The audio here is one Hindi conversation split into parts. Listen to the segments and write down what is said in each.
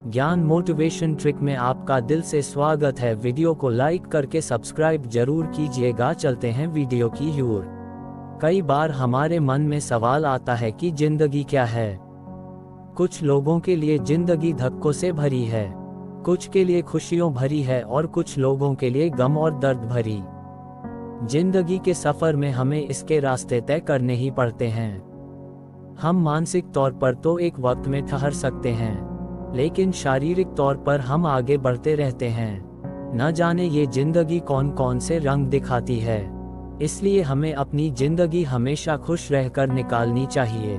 ज्ञान मोटिवेशन ट्रिक में आपका दिल से स्वागत है। वीडियो को लाइक करके सब्सक्राइब जरूर कीजिएगा। चलते हैं वीडियो की ओर। कई बार हमारे मन में सवाल आता है कि जिंदगी क्या है। कुछ लोगों के लिए जिंदगी धक्कों से भरी है, कुछ के लिए खुशियों भरी है और कुछ लोगों के लिए गम और दर्द भरी। जिंदगी के सफर में हमें इसके रास्ते तय करने ही पड़ते हैं। हम मानसिक तौर पर तो एक वक्त में ठहर सकते हैं, लेकिन शारीरिक तौर पर हम आगे बढ़ते रहते हैं। न जाने ये जिंदगी कौन कौन से रंग दिखाती है, इसलिए हमें अपनी जिंदगी हमेशा खुश रहकर निकालनी चाहिए,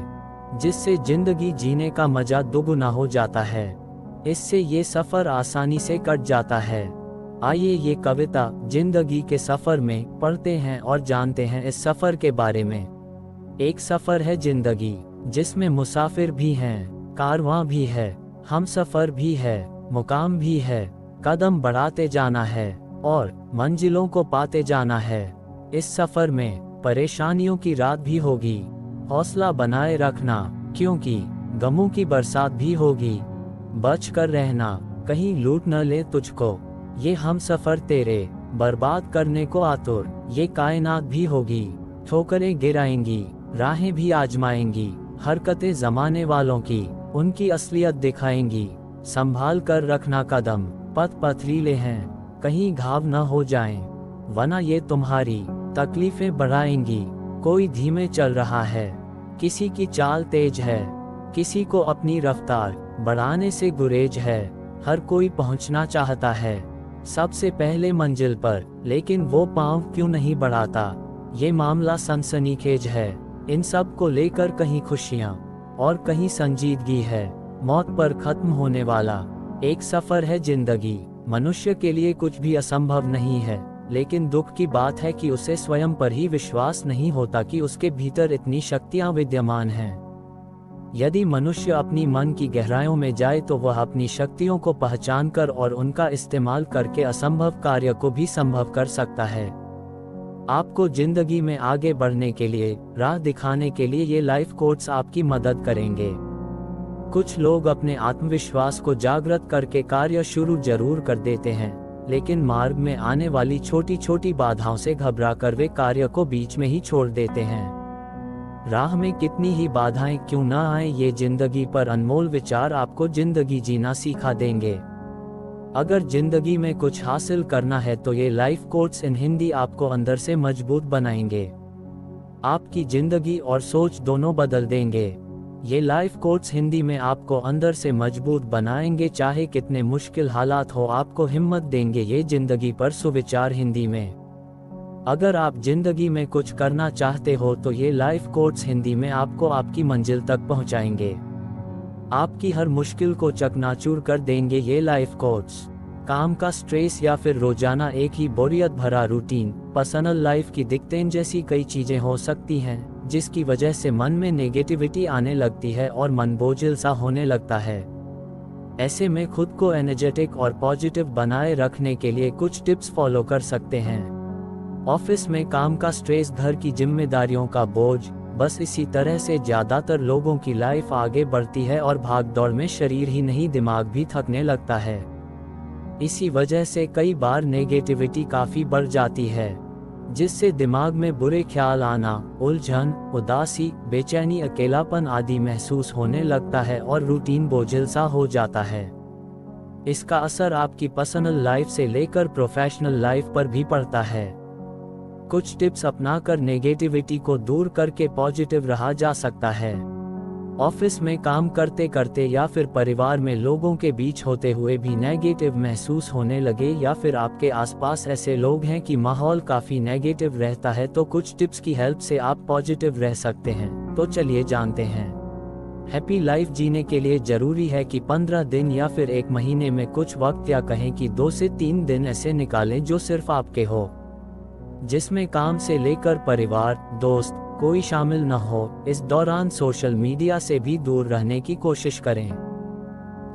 जिससे जिंदगी जीने का मजा दुगुना हो जाता है। इससे ये सफर आसानी से कट जाता है। आइए ये कविता जिंदगी के सफर में पढ़ते हैं और जानते हैं इस सफर के बारे में। एक सफर है जिंदगी, जिसमें मुसाफिर भी हैं, कारवां भी है, हम सफर भी है, मुकाम भी है। कदम बढ़ाते जाना है और मंजिलों को पाते जाना है। इस सफर में परेशानियों की रात भी होगी, हौसला बनाए रखना, क्योंकि गमों की बरसात भी होगी। बच कर रहना, कहीं लूट न ले तुझको, ये हम सफर तेरे बर्बाद करने को आतुर। ये कायनात भी होगी, ठोकरें गिराएंगी, राहें भी आजमाएंगी। हरकतें जमाने वालों की उनकी असलियत दिखाएंगी। संभाल कर रखना कदम, पथ पथरीले हैं, कहीं घाव न हो जाएं, वरना ये तुम्हारी तकलीफें बढ़ाएंगी। कोई धीमे चल रहा है, किसी की चाल तेज है, किसी को अपनी रफ्तार बढ़ाने से गुरेज है। हर कोई पहुंचना चाहता है सबसे पहले मंजिल पर, लेकिन वो पांव क्यों नहीं बढ़ाता। ये मामला सनसनीखेज है। इन सब को लेकर कहीं खुशियां और कहीं संजीदगी है। मौत पर खत्म होने वाला एक सफर है जिंदगी। मनुष्य के लिए कुछ भी असंभव नहीं है, लेकिन दुख की बात है कि उसे स्वयं पर ही विश्वास नहीं होता कि उसके भीतर इतनी शक्तियां विद्यमान हैं। यदि मनुष्य अपनी मन की गहराइयों में जाए तो वह अपनी शक्तियों को पहचानकर और उनका इस्तेमाल करके असंभव कार्य को भी संभव कर सकता है। आपको जिंदगी में आगे बढ़ने के लिए, राह दिखाने के लिए ये लाइफ कोट्स आपकी मदद करेंगे। कुछ लोग अपने आत्मविश्वास को जागृत करके कार्य शुरू जरूर कर देते हैं, लेकिन मार्ग में आने वाली छोटी छोटी बाधाओं से घबराकर वे कार्य को बीच में ही छोड़ देते हैं। राह में कितनी ही बाधाएं क्यों न आए, ये जिंदगी पर अनमोल विचार आपको जिंदगी जीना सिखा देंगे। अगर जिंदगी में कुछ हासिल करना है तो ये लाइफ कोट्स इन हिंदी आपको अंदर से मजबूत बनाएंगे, आपकी जिंदगी और सोच दोनों बदल देंगे। ये लाइफ कोट्स हिंदी में आपको अंदर से मजबूत बनाएंगे, चाहे कितने मुश्किल हालात हो आपको हिम्मत देंगे। ये जिंदगी पर सुविचार हिंदी में। अगर आप जिंदगी में कुछ करना चाहते हो तो ये लाइफ कोट्स हिंदी में आपको आपकी मंजिल तक पहुंचाएंगे, आपकी हर मुश्किल को चकनाचूर कर देंगे। ये लाइफ कोट्स काम का स्ट्रेस या फिर रोजाना एक ही बोरियत भरा रूटीन, पर्सनल लाइफ की दिक्कतें जैसी कई चीजें हो सकती हैं, जिसकी वजह से मन में नेगेटिविटी आने लगती है और मन बोझिल सा होने लगता है। ऐसे में खुद को एनर्जेटिक और पॉजिटिव बनाए रखने के लिए कुछ टिप्स फॉलो कर सकते हैं। ऑफिस में काम का स्ट्रेस, घर की जिम्मेदारियों का बोझ, बस इसी तरह से ज्यादातर लोगों की लाइफ आगे बढ़ती है और भागदौड़ में शरीर ही नहीं दिमाग भी थकने लगता है। इसी वजह से कई बार नेगेटिविटी काफी बढ़ जाती है, जिससे दिमाग में बुरे ख्याल आना, उलझन, उदासी, बेचैनी, अकेलापन आदि महसूस होने लगता है और रूटीन बोझिल सा हो जाता है। इसका असर आपकी पर्सनल लाइफ से लेकर प्रोफेशनल लाइफ पर भी पड़ता है। कुछ टिप्स अपनाकर नेगेटिविटी को दूर करके पॉजिटिव रहा जा सकता है। ऑफिस में काम करते करते या फिर परिवार में लोगों के बीच होते हुए भी नेगेटिव महसूस होने लगे, या फिर आपके आसपास ऐसे लोग हैं कि माहौल काफी नेगेटिव रहता है, तो कुछ टिप्स की हेल्प से आप पॉजिटिव रह सकते हैं। तो चलिए जानते हैं। हैप्पी लाइफ जीने के लिए जरूरी है कि 15 दिन या फिर एक महीने में कुछ वक्त, या कहें कि 2 से 3 दिन ऐसे निकालें जो सिर्फ आपके हो, जिसमें काम से लेकर परिवार, दोस्त कोई शामिल न हो। इस दौरान सोशल मीडिया से भी दूर रहने की कोशिश करें,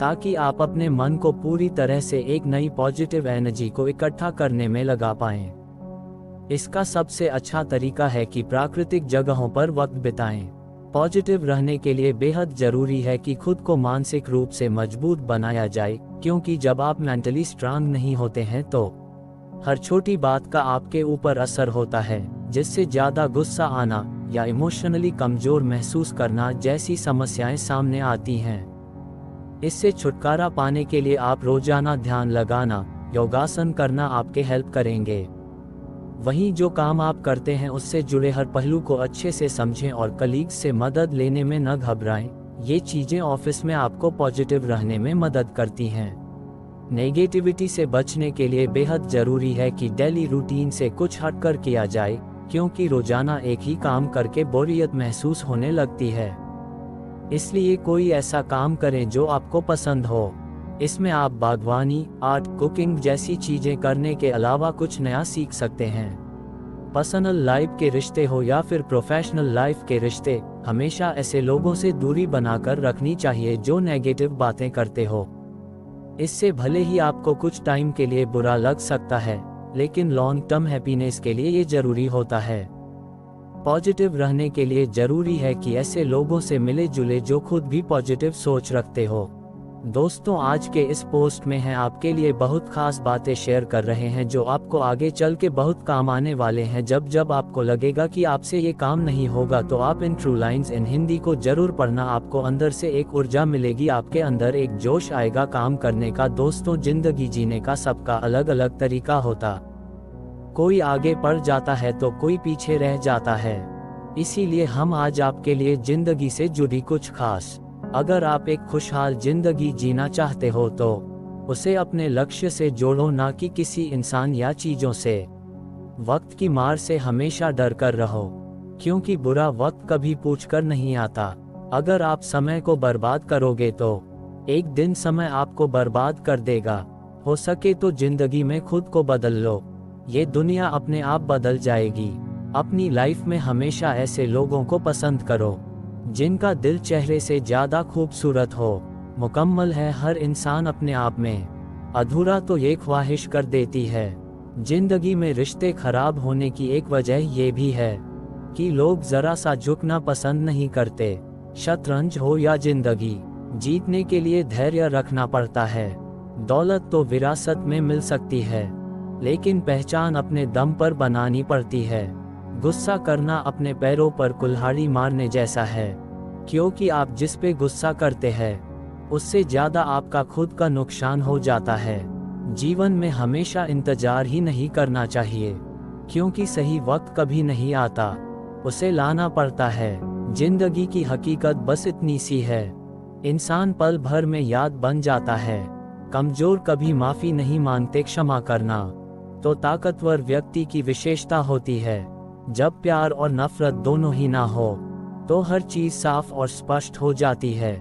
ताकि आप अपने मन को पूरी तरह से एक नई पॉजिटिव एनर्जी को इकट्ठा करने में लगा पाएं। इसका सबसे अच्छा तरीका है कि प्राकृतिक जगहों पर वक्त बिताएं। पॉजिटिव रहने के लिए बेहद जरूरी है कि खुद को मानसिक रूप से मजबूत बनाया जाए, क्योंकि जब आप मेंटली स्ट्रांग नहीं होते हैं तो हर छोटी बात का आपके ऊपर असर होता है, जिससे ज़्यादा गुस्सा आना या इमोशनली कमज़ोर महसूस करना जैसी समस्याएं सामने आती हैं। इससे छुटकारा पाने के लिए आप रोजाना ध्यान लगाना, योगासन करना आपके हेल्प करेंगे। वहीं जो काम आप करते हैं उससे जुड़े हर पहलू को अच्छे से समझें और कलीग्स से मदद लेने में न घबराएं। ये चीज़ें ऑफिस में आपको पॉजिटिव रहने में मदद करती हैं। नेगेटिविटी से बचने के लिए बेहद ज़रूरी है कि डेली रूटीन से कुछ हटकर किया जाए, क्योंकि रोजाना एक ही काम करके बोरियत महसूस होने लगती है। इसलिए कोई ऐसा काम करें जो आपको पसंद हो। इसमें आप बागवानी, आर्ट, कुकिंग जैसी चीजें करने के अलावा कुछ नया सीख सकते हैं। पर्सनल लाइफ के रिश्ते हो या फिर प्रोफेशनल लाइफ के रिश्ते, हमेशा ऐसे लोगों से दूरी बनाकर रखनी चाहिए जो नेगेटिव बातें करते हो। इससे भले ही आपको कुछ टाइम के लिए बुरा लग सकता है, लेकिन लॉन्ग टर्म हैप्पीनेस के लिए ये जरूरी होता है। पॉजिटिव रहने के लिए जरूरी है कि ऐसे लोगों से मिले जुले जो खुद भी पॉजिटिव सोच रखते हो। दोस्तों, आज के इस पोस्ट में हैं आपके लिए बहुत खास बातें शेयर कर रहे हैं जो आपको आगे चल के बहुत काम आने वाले हैं। जब जब आपको लगेगा कि आपसे ये काम नहीं होगा तो आप in true lines in Hindi को जरूर पढ़ना। आपको अंदर से एक ऊर्जा मिलेगी, आपके अंदर एक जोश आएगा काम करने का। दोस्तों, जिंदगी जीने का सबका अलग अलग तरीका होता, कोई आगे बढ़ जाता है तो कोई पीछे रह जाता है। इसीलिए हम आज आपके लिए जिंदगी से जुड़ी कुछ खास, अगर आप एक खुशहाल जिंदगी जीना चाहते हो तो उसे अपने लक्ष्य से जोड़ो, ना कि किसी इंसान या चीजों से। वक्त की मार से हमेशा डर कर रहो, क्योंकि बुरा वक्त कभी पूछकर नहीं आता। अगर आप समय को बर्बाद करोगे तो एक दिन समय आपको बर्बाद कर देगा। हो सके तो जिंदगी में खुद को बदल लो, ये दुनिया अपने आप बदल जाएगी। अपनी लाइफ में हमेशा ऐसे लोगों को पसंद करो जिनका दिल चेहरे से ज्यादा खूबसूरत हो। मुकम्मल है हर इंसान अपने आप में, अधूरा तो ये ख्वाहिश कर देती है। जिंदगी में रिश्ते खराब होने की एक वजह ये भी है कि लोग जरा सा झुकना पसंद नहीं करते। शतरंज हो या जिंदगी, जीतने के लिए धैर्य रखना पड़ता है। दौलत तो विरासत में मिल सकती है, लेकिन पहचान अपने दम पर बनानी पड़ती है। गुस्सा करना अपने पैरों पर कुल्हाड़ी मारने जैसा है, क्योंकि आप जिस पे गुस्सा करते हैं उससे ज्यादा आपका खुद का नुकसान हो जाता है। जीवन में हमेशा इंतजार ही नहीं करना चाहिए, क्योंकि सही वक्त कभी नहीं आता, उसे लाना पड़ता है। जिंदगी की हकीकत बस इतनी सी है, इंसान पल भर में याद बन जाता है। कमजोर कभी माफी नहीं मांगते, क्षमा करना तो ताकतवर व्यक्ति की विशेषता होती है। जब प्यार और नफरत दोनों ही ना हो तो हर चीज साफ और स्पष्ट हो जाती है।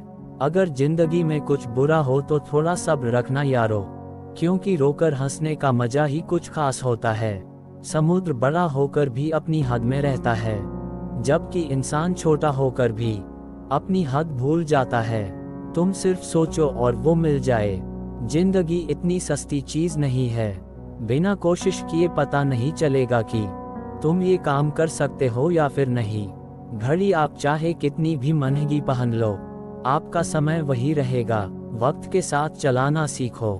अगर जिंदगी में कुछ बुरा हो तो थोड़ा सब्र रखना यारो, क्योंकि रोकर हंसने का मजा ही कुछ खास होता है। समुद्र बड़ा होकर भी अपनी हद में रहता है, जबकि इंसान छोटा होकर भी अपनी हद भूल जाता है। तुम सिर्फ सोचो और वो मिल जाए। जिंदगी इतनी सस्ती चीज नहीं है, बिना कोशिश किए पता नहीं चलेगा कि तुम ये काम कर सकते हो या फिर नहीं। घड़ी आप चाहे कितनी भी महंगी पहन लो, आपका समय वही रहेगा। वक्त के साथ चलाना सीखो,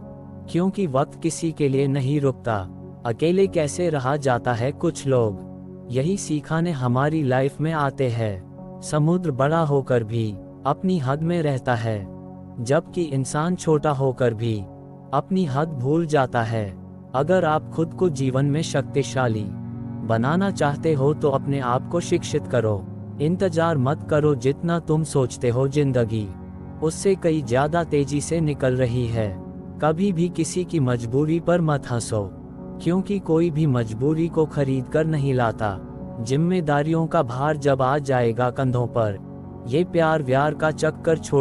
क्योंकि वक्त किसी के लिए नहीं रुकता। अकेले कैसे रहा जाता है, कुछ लोग यही सिखाने हमारी लाइफ में आते हैं। समुद्र बड़ा होकर भी अपनी हद में रहता है, जबकि इंसान छोटा होकर भी अपनी हद भूल जाता है। अगर आप खुद को जीवन में शक्तिशाली बनाना चाहते हो तो अपने आप को शिक्षित करो। इंतजार मत करो, जितना तुम सोचते हो जिंदगी उससे कई ज्यादा तेजी से निकल रही है। कभी भी किसी की मजबूरी पर मत हंसो, क्योंकि कोई भी मजबूरी को खरीद कर नहीं लाता। जिम्मेदारियों का भार जब आ जाएगा कंधों पर, ये प्यार व्यार का चक्कर छोड़